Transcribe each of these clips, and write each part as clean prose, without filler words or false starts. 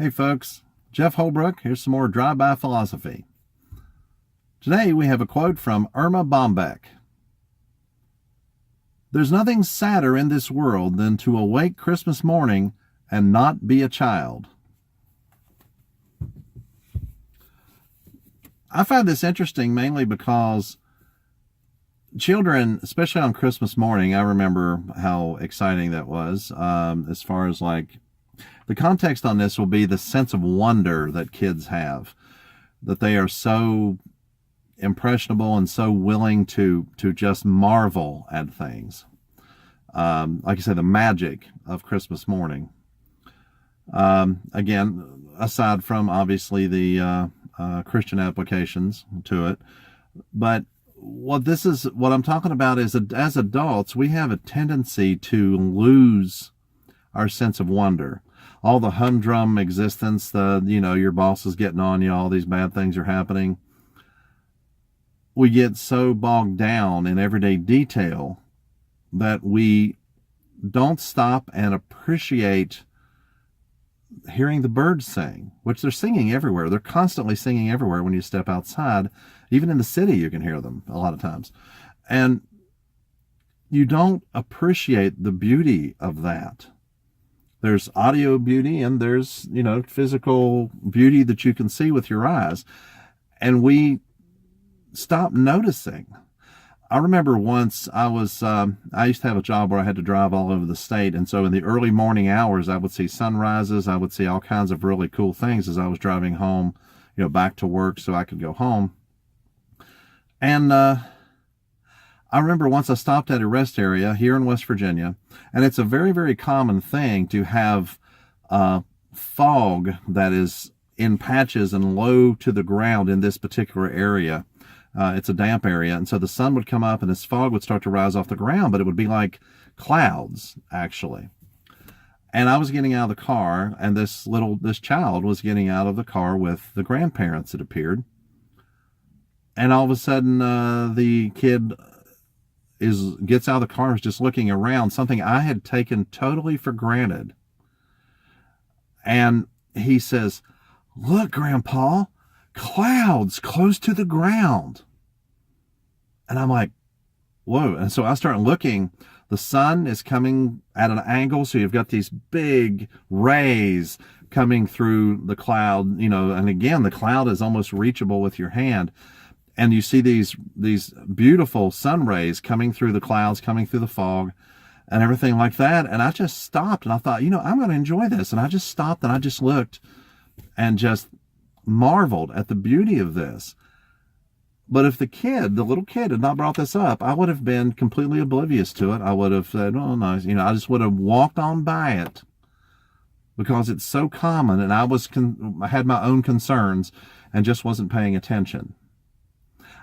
Hey folks, Jeff Holbrook. Here's some more drive-by philosophy. Today we have a quote from Erma Bombeck. There's nothing sadder in this world than to awake Christmas morning and not be a child. I find this interesting mainly because children, especially on Christmas morning, I remember how exciting that was. As far as like the context on this will be the sense of wonder that kids have, that they are so impressionable and so willing to just marvel at things. Like I said, the magic of Christmas morning. Again, aside from obviously the Christian applications to it, but what I'm talking about is that as adults, we have a tendency to lose our sense of wonder. All the humdrum existence, your boss is getting on you, all these bad things are happening. We get so bogged down in everyday detail that we don't stop and appreciate hearing the birds sing, which they're singing everywhere. They're constantly singing everywhere when you step outside. Even in the city, you can hear them a lot of times. And you don't appreciate the beauty of that. There's audio beauty and there's, physical beauty that you can see with your eyes. And we stop noticing. I remember once I used to have a job where I had to drive all over the state. And so in the early morning hours, I would see sunrises. I would see all kinds of really cool things as I was driving home, back to work so I could go home. And I remember once I stopped at a rest area here in West Virginia, and it's a very, very common thing to have fog that is in patches and low to the ground in this particular area. It's a damp area, and so the sun would come up and this fog would start to rise off the ground, but it would be like clouds, actually. And I was getting out of the car, and this child was getting out of the car with the grandparents, it appeared. And all of a sudden, the kid gets out of the car and is just looking around, something I had taken totally for granted. And he says, "Look, Grandpa, clouds close to the ground." And I'm like, whoa. And so I start looking. The sun is coming at an angle, so you've got these big rays coming through the cloud, and again, the cloud is almost reachable with your hand. And you see these beautiful sun rays coming through the clouds, coming through the fog, and everything like that. And I just stopped, and I thought, I'm going to enjoy this. And I just stopped, and I just looked and just marveled at the beauty of this. But if the little kid had not brought this up, I would have been completely oblivious to it. I would have said, "Oh, no," I just would have walked on by it because it's so common, and I had my own concerns and just wasn't paying attention.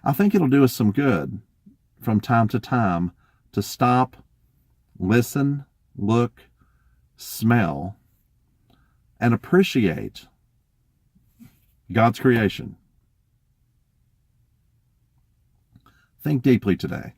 I think it'll do us some good from time to time to stop, listen, look, smell, and appreciate God's creation. Think deeply today.